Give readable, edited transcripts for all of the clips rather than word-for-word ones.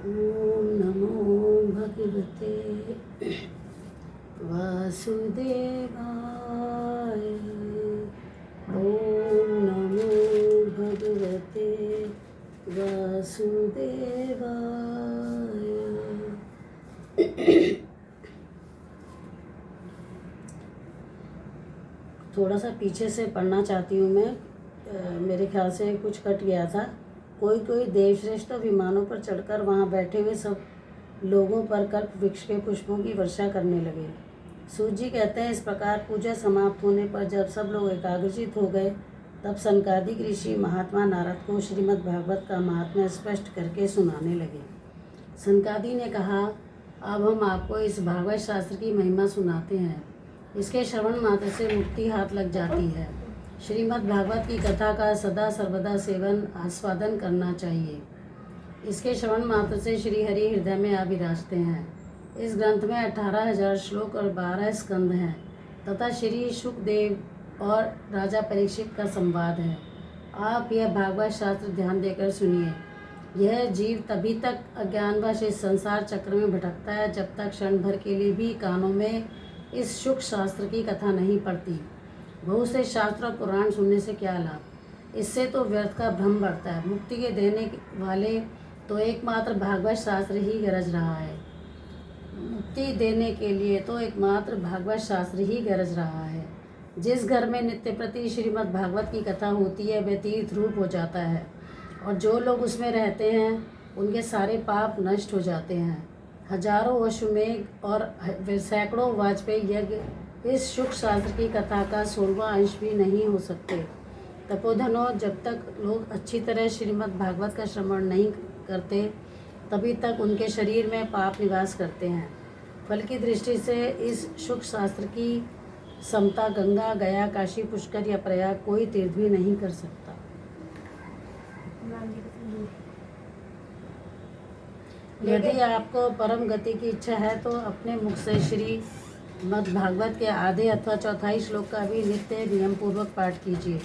ओम नमो भगवते वासुदेवाय। ओम नमो भगवते वासुदेवाय। थोड़ा सा पीछे से पढ़ना चाहती हूँ मैं। मेरे ख्याल से कुछ कट गया था। कोई कोई देवश्रेष्ठ विमानों पर चढ़कर वहाँ बैठे हुए सब लोगों पर कल्प वृक्ष के पुष्पों की वर्षा करने लगे। सूत जी कहते हैं, इस प्रकार पूजा समाप्त होने पर जब सब लोग एकाग्रचित हो गए, तब सनकादिक ऋषि महात्मा नारद को श्रीमद् भागवत का महात्म्य स्पष्ट करके सुनाने लगे। सनकादि ने कहा, अब हम आपको इस भागवत शास्त्र की महिमा सुनाते हैं। इसके श्रवण मात्र से मुक्ति हाथ लग जाती है। श्रीमद् भागवत की कथा का सदा सर्वदा सेवन आस्वादन करना चाहिए। इसके श्रवण मात्र से श्री हरि हृदय में आ विराजते हैं। इस ग्रंथ में 18,000 श्लोक और 12 स्कंद हैं तथा श्री शुकदेव और राजा परीक्षित का संवाद है। आप यह भागवत शास्त्र ध्यान देकर सुनिए। यह जीव तभी तक अज्ञानवश इस संसार चक्र में भटकता है जब तक क्षण भर के लिए भी कानों में इस शुक शास्त्र की कथा नहीं पड़ती। बहुत से शास्त्र और पुराण सुनने से क्या लाभ, इससे तो व्यर्थ का भ्रम बढ़ता है। मुक्ति के देने वाले तो एकमात्र भागवत शास्त्र ही गरज रहा है। मुक्ति देने के लिए तो एकमात्र भागवत शास्त्र ही गरज रहा है। जिस घर में नित्य प्रति श्रीमद् भागवत की कथा होती है वह तीर्थ रूप हो जाता है, और जो लोग उसमें रहते हैं उनके सारे पाप नष्ट हो जाते हैं। हजारों अश्वमेघ और सैकड़ों वाजपेयी यज्ञ इस शुक शास्त्र की कथा का 16वां अंश भी नहीं हो सकते। तपोधनों, जब तक लोग अच्छी तरह श्रीमद् भागवत का श्रवण नहीं करते तभी तक उनके शरीर में पाप निवास करते हैं। फल की दृष्टि से इस शुक शास्त्र की समता गंगा, गया, काशी, पुष्कर या प्रयाग कोई तीर्थ भी नहीं कर सकता। यदि आपको परम गति की इच्छा है तो अपने मुख से श्रीमद् भागवत के आधे अथवा चौथाई श्लोक का भी नित्य नियम पूर्वक पाठ कीजिए।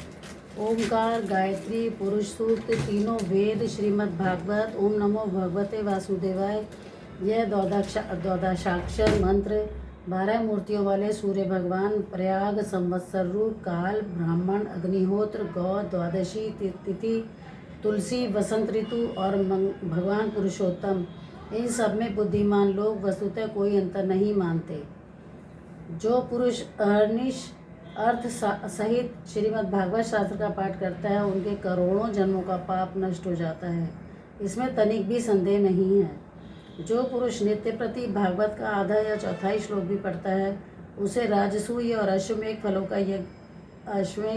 ओमकार, गायत्री, पुरुष सूक्त, तीनों वेद, श्रीमद् भागवत, ओम नमो भगवते वासुदेवाय, यह द्वादशाक्षर मंत्र 12 मूर्तियों वाले सूर्य भगवान, प्रयाग, संवत्सर रूप, काल, ब्राह्मण, अग्निहोत्र, गौ, द्वादशी तिथि, तुलसी, वसंत ऋतु और भगवान पुरुषोत्तम, इन सब में बुद्धिमान लोग वस्तुतः कोई अंतर नहीं मानते। जो पुरुष अहर्निश अर्थ सहित श्रीमद् भागवत शास्त्र का पाठ करता है उनके करोड़ों जन्मों का पाप नष्ट हो जाता है, इसमें तनिक भी संदेह नहीं है। जो पुरुष नित्य प्रति भागवत का आधा या चौथाई श्लोक भी पढ़ता है उसे राजसूय और अश्वमेघ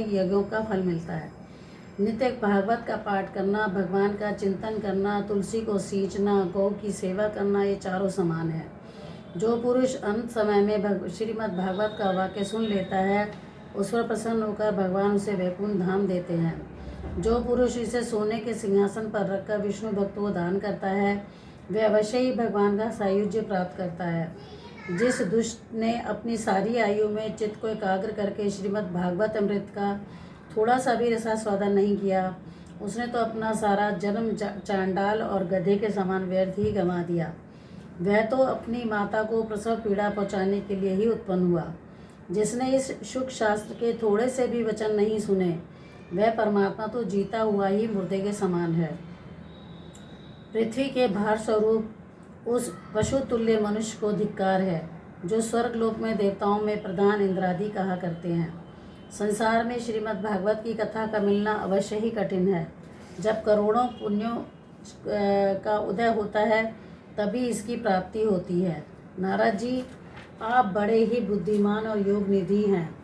यज्ञों का फल मिलता है। नित्य भागवत का पाठ करना, भगवान का चिंतन करना, तुलसी को सींचना, गौ की सेवा करना, ये चारों समान है। जो पुरुष अंत समय में श्रीमद् भागवत का वाक्य सुन लेता है उस पर प्रसन्न होकर भगवान उसे वैकुंठ धाम देते हैं। जो पुरुष इसे सोने के सिंहासन पर रखकर विष्णु भक्तों को दान करता है वह अवश्य ही भगवान का सायुज्य प्राप्त करता है। जिस दुष्ट ने अपनी सारी आयु में चित्त को एकाग्र करके श्रीमद् भागवत अमृत का थोड़ा सा भी रसास्वादन नहीं किया, उसने तो अपना सारा जन्म चांडाल और गधे के समान व्यर्थ ही गंवा दिया। वह तो अपनी माता को प्रसव पीड़ा पहुंचाने के लिए ही उत्पन्न हुआ। जिसने इस शुक शास्त्र के थोड़े से भी वचन नहीं सुने वह परमात्मा तो जीता हुआ ही मुर्दे के समान है। पृथ्वी के भार स्वरूप उस पशु तुल्य मनुष्य को धिक्कार है जो स्वर्गलोक में देवताओं में प्रधान इंद्रादि कहा करते हैं। संसार में श्रीमद् भागवत की कथा का मिलना अवश्य ही कठिन है। जब करोड़ों पुण्यों का उदय होता है तभी इसकी प्राप्ति होती है। नारद जी, आप बड़े ही बुद्धिमान और योग निधि हैं।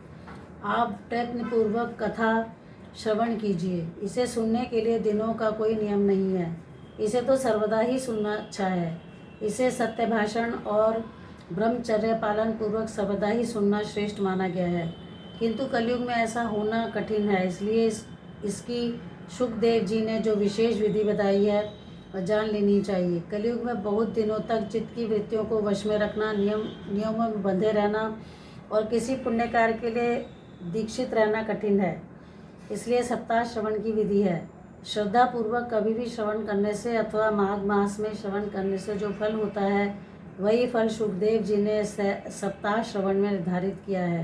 आप प्रयत्नपूर्वक कथा श्रवण कीजिए। इसे सुनने के लिए दिनों का कोई नियम नहीं है, इसे तो सर्वदा ही सुनना अच्छा है। इसे सत्य भाषण और ब्रह्मचर्य पालन पूर्वक सर्वदा ही सुनना श्रेष्ठ माना गया है, किंतु कलयुग में ऐसा होना कठिन है। इसलिए इसकी शुकदेव जी ने जो विशेष विधि बताई है वह जान लेनी चाहिए। कलयुग में बहुत दिनों तक चित्त की वृत्तियों को वश में रखना, नियमों में बंधे रहना और किसी पुण्य कार्य के लिए दीक्षित रहना कठिन है। इसलिए सप्ताह श्रवण की विधि है। श्रद्धापूर्वक कभी भी श्रवण करने से अथवा माघ मास में श्रवण करने से जो फल होता है वही फल सुखदेव जी ने सप्ताह श्रवण में निर्धारित किया है।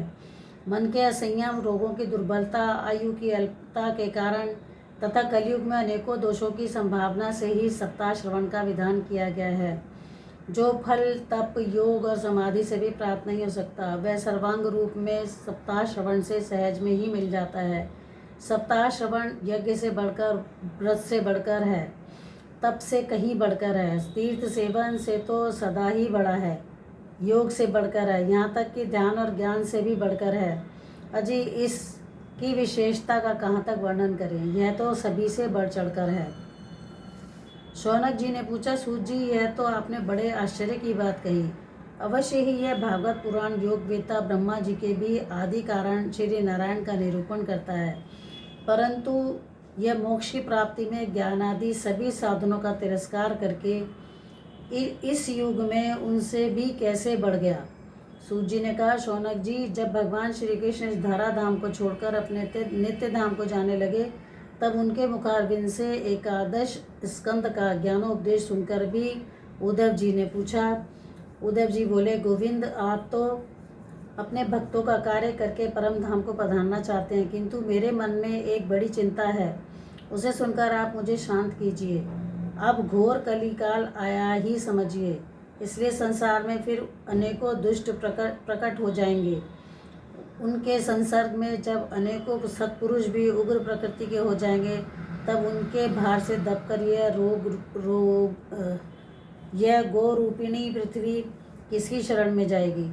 मन के असंयम, रोगों की दुर्बलता, आयु की अल्पता के कारण तथा कलयुग में अनेकों दोषों की संभावना से ही सप्ताह श्रवण का विधान किया गया है। जो फल तप, योग और समाधि से भी प्राप्त नहीं हो सकता वह सर्वांग रूप में सप्ताह श्रवण से सहज में ही मिल जाता है। सप्ताह श्रवण यज्ञ से बढ़कर, व्रत से बढ़कर है, तप से कहीं बढ़कर है, तीर्थ सेवन से तो सदा ही बड़ा है, योग से बढ़कर है, यहाँ तक कि ध्यान और ज्ञान से भी बढ़कर है। अजी इसकी विशेषता का कहाँ तक वर्णन करें, यह तो सभी से बढ़ चढ़कर है। शौनक जी ने पूछा, सूत जी यह तो आपने बड़े आश्चर्य की बात कही। अवश्य ही यह भागवत पुराण योग वेता ब्रह्मा जी के भी आदि कारण श्री नारायण का निरूपण करता है, परंतु यह मोक्ष की प्राप्ति में ज्ञान आदि सभी साधनों का तिरस्कार करके इस युग में उनसे भी कैसे बढ़ गया। सूत जी ने कहा, शौनक जी जब भगवान श्री कृष्ण इस धरा धाम को छोड़कर अपने नित्य धाम को जाने लगे तब उनके मुखारविंद से एकादश स्कंद का ज्ञानोपदेश सुनकर भी उद्धव जी ने पूछा। उद्धव जी बोले, गोविंद आप तो अपने भक्तों का कार्य करके परम धाम को पधारना चाहते हैं, किंतु मेरे मन में एक बड़ी चिंता है, उसे सुनकर आप मुझे शांत कीजिए। अब घोर कलिकाल आया ही समझिए, इसलिए संसार में फिर अनेकों दुष्ट प्रकट हो जाएंगे। उनके संसर्ग में जब अनेकों सत्पुरुष भी उग्र प्रकृति के हो जाएंगे तब उनके भार से दबकर यह गो रूपिणी पृथ्वी किसकी शरण में जाएगी।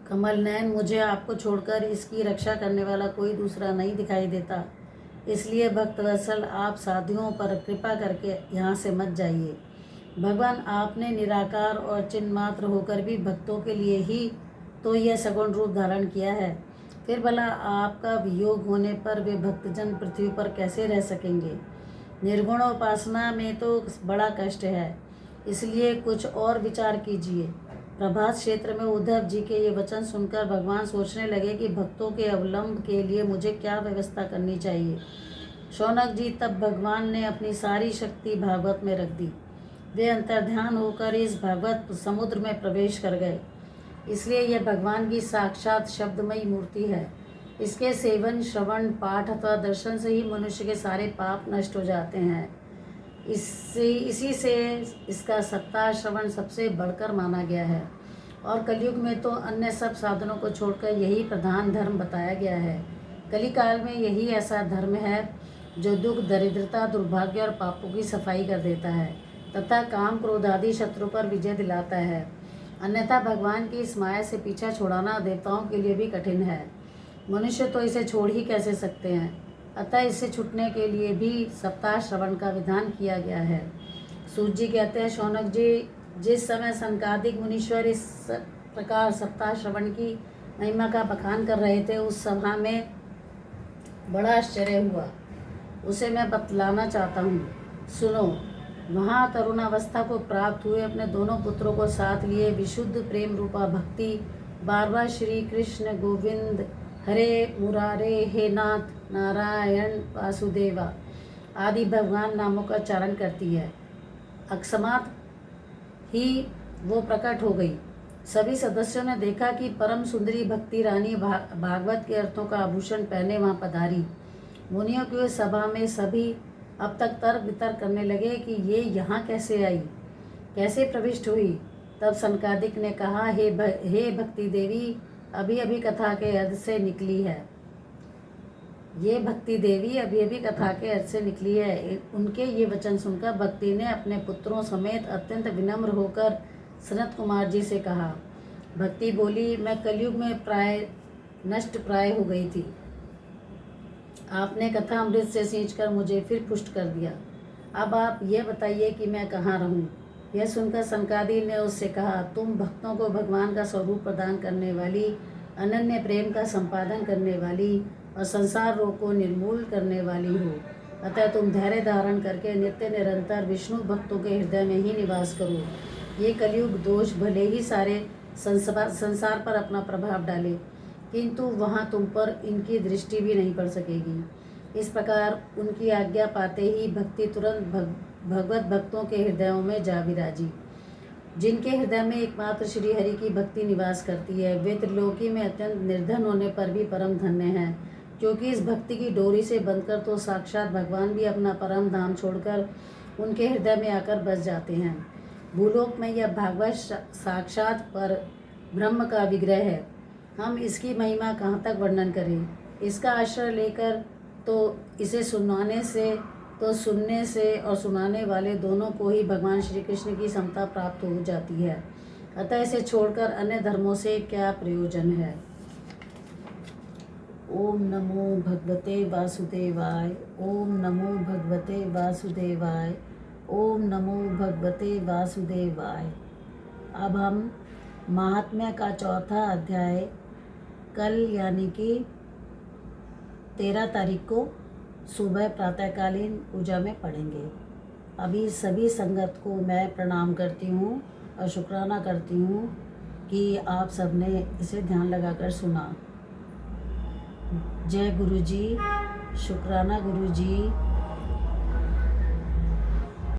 कमल नयन, मुझे आपको छोड़कर इसकी रक्षा करने वाला कोई दूसरा नहीं दिखाई देता, इसलिए भक्तवत्सल आप साधुओं पर कृपा करके यहाँ से मत जाइए। भगवान आपने निराकार और चिन्ह मात्र होकर भी भक्तों के लिए ही तो यह सगुण रूप धारण किया है, फिर भला आपका वियोग होने पर वे भक्तजन पृथ्वी पर कैसे रह सकेंगे। निर्गुण उपासना में तो बड़ा कष्ट है, इसलिए कुछ और विचार कीजिए। प्रभात क्षेत्र में उद्धव जी के ये वचन सुनकर भगवान सोचने लगे कि भक्तों के अवलंब के लिए मुझे क्या व्यवस्था करनी चाहिए। शौनक जी तब भगवान ने अपनी सारी शक्ति भागवत में रख दी। वे अंतर्ध्यान होकर इस भागवत समुद्र में प्रवेश कर गए, इसलिए यह भगवान की साक्षात शब्दमयी मूर्ति है। इसके सेवन, श्रवण, पाठ अथवा दर्शन से ही मनुष्य के सारे पाप नष्ट हो जाते हैं। इसी से इसका सप्ताह श्रवण सबसे बढ़कर माना गया है और कलयुग में तो अन्य सब साधनों को छोड़कर यही प्रधान धर्म बताया गया है। कलिकाल में यही ऐसा धर्म है जो दुख, दरिद्रता, दुर्भाग्य और पापों की सफाई कर देता है तथा काम, क्रोध आदि शत्रु पर विजय दिलाता है। अन्यथा भगवान की इस माया से पीछा छुड़ाना देवताओं के लिए भी कठिन है, मनुष्य तो इसे छोड़ ही कैसे सकते हैं। अतः इससे छूटने के लिए भी सप्ताह श्रवण का विधान किया गया है। सूत जी कहते हैं, शौनक जी जिस समय सनकादिक मुनीश्वर इस प्रकार सप्ताह श्रवण की महिमा का बखान कर रहे थे, उस सभा में बड़ा आश्चर्य हुआ, उसे मैं बतलाना चाहता हूँ, सुनो। वहाँ तरुणावस्था को प्राप्त हुए अपने दोनों पुत्रों को साथ लिए विशुद्ध प्रेम रूपा भक्ति बार बार श्री कृष्ण गोविंद हरे मुरारे हे नाथ नारायण वासुदेवा आदि भगवान नामों का उच्चारण करती है। अकस्मात ही वो प्रकट हो गई। सभी सदस्यों ने देखा कि परम सुंदरी भक्ति रानी भागवत के अर्थों का आभूषण पहने वहाँ पधारी। मुनियों की सभा में सभी अब तक तर्क वितर्क करने लगे कि ये यहाँ कैसे आई, कैसे प्रविष्ट हुई। तब सनकादिक ने कहा, हे भक्ति देवी, अभी अभी कथा के अर्थ से निकली है। ये भक्ति देवी अभी अभी कथा के अर्थ से निकली है। उनके ये वचन सुनकर भक्ति ने अपने पुत्रों समेत अत्यंत विनम्र होकर सनत कुमार जी से कहा। भक्ति बोली, मैं कलयुग में प्राय नष्ट प्राय हो गई थी, आपने कथा अमृत से सींचकर मुझे फिर पुष्ट कर दिया। अब आप ये बताइए कि मैं कहाँ रहूँ। यह सुनकर सनकादि ने उससे कहा, तुम भक्तों को भगवान का स्वरूप प्रदान करने वाली, अनन्य प्रेम का संपादन करने वाली और संसार रोग को निर्मूल करने वाली हो। अतः तुम धैर्य धारण करके नित्य निरंतर विष्णु भक्तों के हृदय में ही निवास करो। ये कलयुग दोष भले ही सारे संसार पर अपना प्रभाव डाले, किंतु वहाँ तुम पर इनकी दृष्टि भी नहीं पड़ सकेगी। इस प्रकार उनकी आज्ञा पाते ही भक्ति तुरंत भगवत भक्तों के हृदयों में जा विराजी। जिनके हृदय में एकमात्र श्री हरि की भक्ति निवास करती है, वे त्रिलोकी में अत्यंत निर्धन होने पर भी परम धन्य हैं, क्योंकि इस भक्ति की डोरी से बंधकर तो साक्षात भगवान भी अपना परम धाम छोड़कर उनके हृदय में आकर बस जाते हैं। भूलोक में यह भागवत साक्षात पर ब्रह्म का विग्रह है। हम इसकी महिमा कहाँ तक वर्णन करें। इसका आश्रय लेकर तो इसे सुनने से और सुनाने वाले दोनों को ही भगवान श्री कृष्ण की समता प्राप्त हो जाती है। अतः इसे छोड़कर अन्य धर्मों से क्या प्रयोजन है। ओम नमो भगवते वासुदेवाय। ओम नमो भगवते वासुदेवाय। ओम नमो भगवते वासुदेवाय। अब हम महात्म्य का चौथा अध्याय कल यानी कि 13 तारीख को सुबह प्रातःकालीन पूजा में पढ़ेंगे। अभी सभी संगत को मैं प्रणाम करती हूँ और शुक्राना करती हूँ कि आप सबने इसे ध्यान लगाकर सुना। जय गुरु जी, शुक्राना गुरु जी।